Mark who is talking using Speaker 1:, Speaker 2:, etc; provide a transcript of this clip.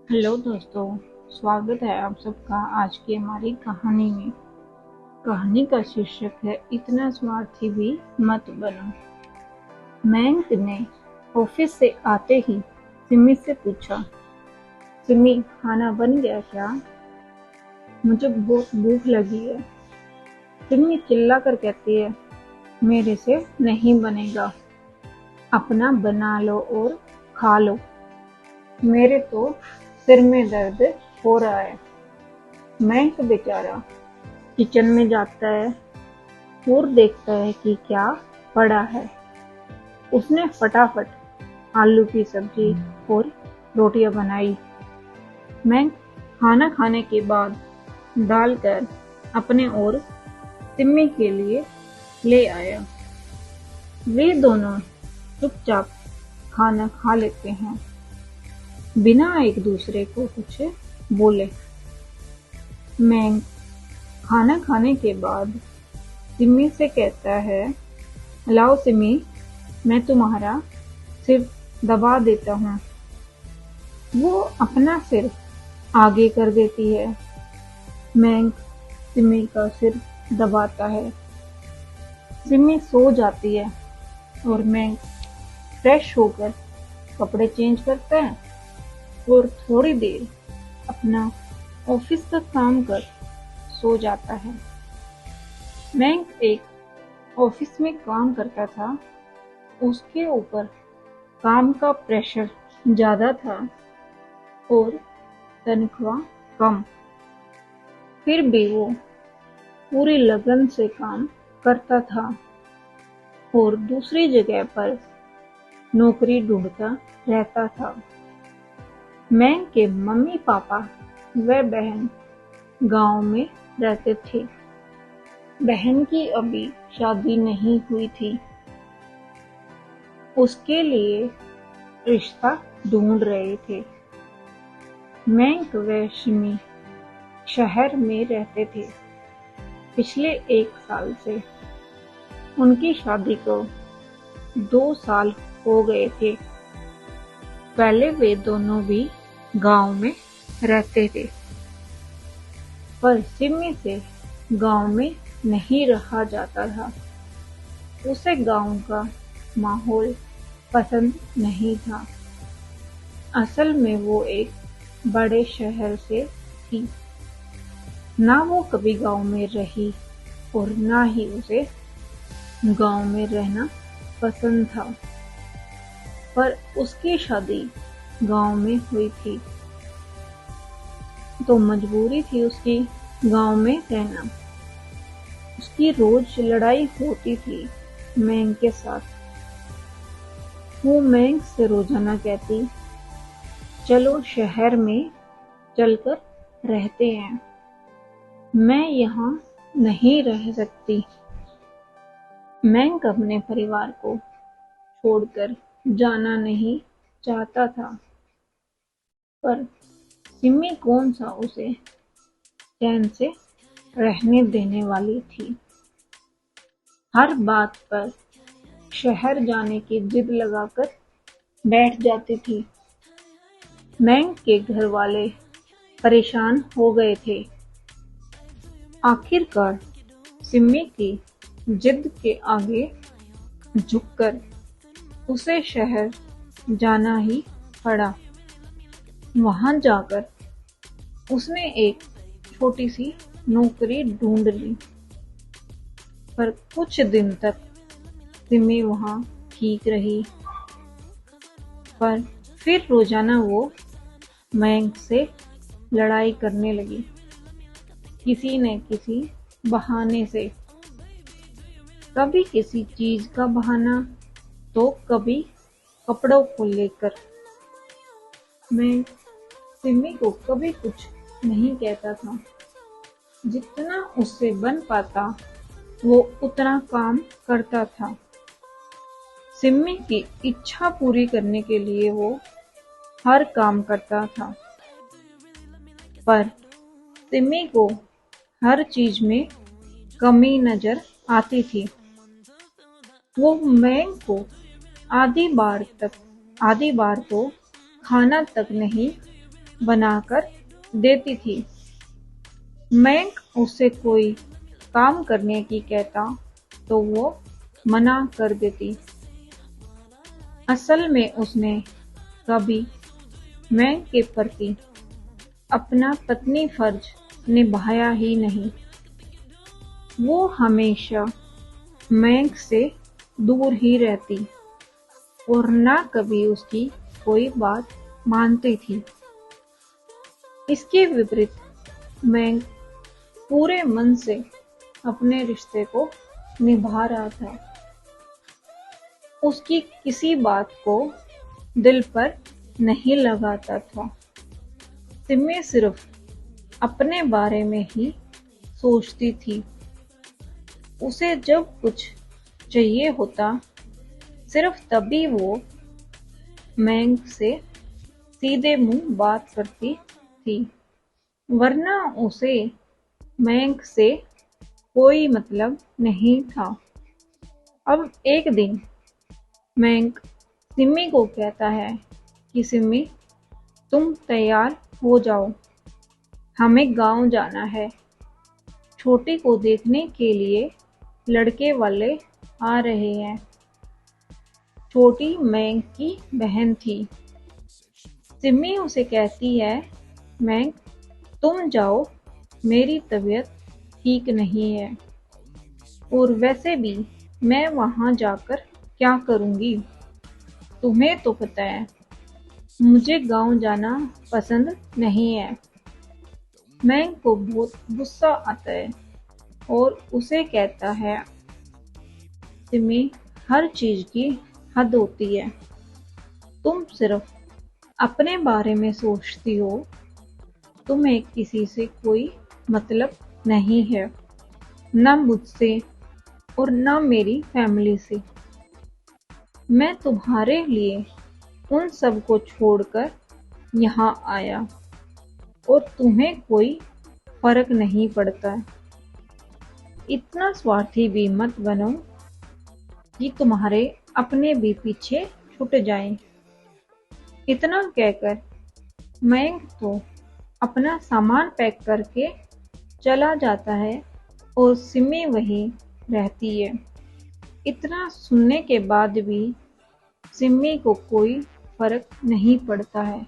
Speaker 1: Hello दोस्तों, स्वागत है आप सबका आज की हमारी कहानी में। कहानी का शीर्षक है इतना स्वार्थी भी मत बनो। मैंक ने ऑफिस से आते ही सिमी से पूछा, सिमी खाना बन गया क्या? मुझे बहुत भूख लगी है। सिमी चिल्ला कर कहती है, मेरे से नहीं बनेगा, अपना बना लो और खा लो। मेरे तो सिर में दर्द हो रहा है। मैंक बेचारा किचन में जाता है और देखता है कि क्या पड़ा है। उसने फटाफट आलू की सब्जी और रोटियां बनाई। मैं खाना खाने के बाद डालकर अपने और सिम्मी के लिए ले आया। वे दोनों चुपचाप खाना खा लेते हैं, बिना एक दूसरे को कुछ बोले। मैं खाना खाने के बाद सिमी से कहता है, लाओ सिमी, मैं तुम्हारा सिर दबा देता हूँ। वो अपना सिर आगे कर देती है। मैं सिमी का सिर दबाता है। सिमी सो जाती है और मैं फ्रेश होकर कपड़े चेंज करता है और थोड़ी देर अपना ऑफिस का काम कर सो जाता है। मैं एक ऑफिस में काम करता था। उसके ऊपर काम का प्रेशर ज्यादा था और तनख्वाह कम। फिर भी वो पूरी लगन से काम करता था और दूसरी जगह पर नौकरी ढूंढता रहता था। मैं के मम्मी पापा व बहन गांव में रहते थे। बहन की अभी शादी नहीं हुई थी। उसके लिए रिश्ता ढूंढ रहे थे। मैंक व शिमी शहर में रहते थे पिछले 1 साल से। उनकी शादी को 2 साल हो गए थे। पहले वे दोनों भी गांव में रहते थे, पर सिमी से गांव में नहीं रहा जाता था। उसे गांव का माहौल पसंद नहीं था। असल में वो एक बड़े शहर से थी। ना वो कभी गांव में रही और ना ही उसे गांव में रहना पसंद था। पर उसकी शादी गांव में हुई थी तो मजबूरी थी उसकी गांव में रहना। उसकी रोज लड़ाई होती थी मैंग के साथ। वो मैंग से रोजाना कहती, चलो शहर में चलकर रहते हैं, मैं यहाँ नहीं रह सकती। मैंग अपने परिवार को छोड़कर जाना नहीं चाहता था, पर सिमी कौन सा उसे चैन से रहने देने वाली थी। हर बात पर शहर जाने की जिद लगाकर बैठ जाती थी। मैंग के घर वाले परेशान हो गए थे। आखिरकार सिमी की जिद के आगे झुककर उसे शहर जाना ही पड़ा। वहां जाकर उसने एक छोटी सी नौकरी ढूंढ ली, पर कुछ दिन तक सिमी वहां ठीक रही। पर फिर रोजाना वो मैंग से लड़ाई करने लगी, किसी न किसी बहाने से। कभी किसी चीज का बहाना तो कभी कपड़ों को लेकर। मैं सिमी को कभी कुछ नहीं कहता था। जितना उससे बन पाता वो उतना काम करता था। सिमी की इच्छा पूरी करने के लिए वो हर काम करता था, पर सिमी को हर चीज में कमी नजर आती थी। वो मैंग को आधी बार तो खाना तक नहीं बनाकर देती थी। मयंक उससे कोई काम करने की कहता तो वो मना कर देती। असल में उसने कभी मयंक के प्रति अपना पत्नी फर्ज निभाया ही नहीं। वो हमेशा मयंक से दूर ही रहती और ना कभी उसकी कोई बात मानती थी। इसके विपरीत मयंक पूरे मन से अपने रिश्ते को निभा रहा था। उसकी किसी बात को दिल पर नहीं लगाता था। सिमी सिर्फ अपने बारे में ही सोचती थी। उसे जब कुछ चाहिए होता सिर्फ तभी वो मयंक से सीधे मुंह बात करती थी, वरना उसे मयंक से कोई मतलब नहीं था। अब एक दिन मयंक सिमी को कहता है कि सिमी, तुम तैयार हो जाओ, हमें गांव जाना है। छोटी को देखने के लिए लड़के वाले आ रहे हैं। छोटी मयंक की बहन थी। सिमी उसे कहती है, मयंक तुम जाओ, मेरी तबीयत ठीक नहीं है और वैसे भी मैं वहां जाकर क्या करूंगी? तुम्हें तो पता है मुझे गांव जाना पसंद नहीं है। मयंक को बहुत गुस्सा आता है और उसे कहता है, सिमी, हर चीज की हद होती है। तुम सिर्फ अपने बारे में सोचती हो, तुम्हें किसी से कोई मतलब नहीं है, न मुझसे और न मेरी फैमिली से। मैं तुम्हारे लिए उन सब को छोड़कर यहाँ आया और तुम्हें कोई फर्क नहीं पड़ता। इतना स्वार्थी भी मत बनो कि तुम्हारे अपने भी पीछे छूट जाएं। इतना कहकर मयंक तो अपना सामान पैक करके चला जाता है और सिमी वहीं रहती है। इतना सुनने के बाद भी सिमी को कोई फर्क नहीं पड़ता है।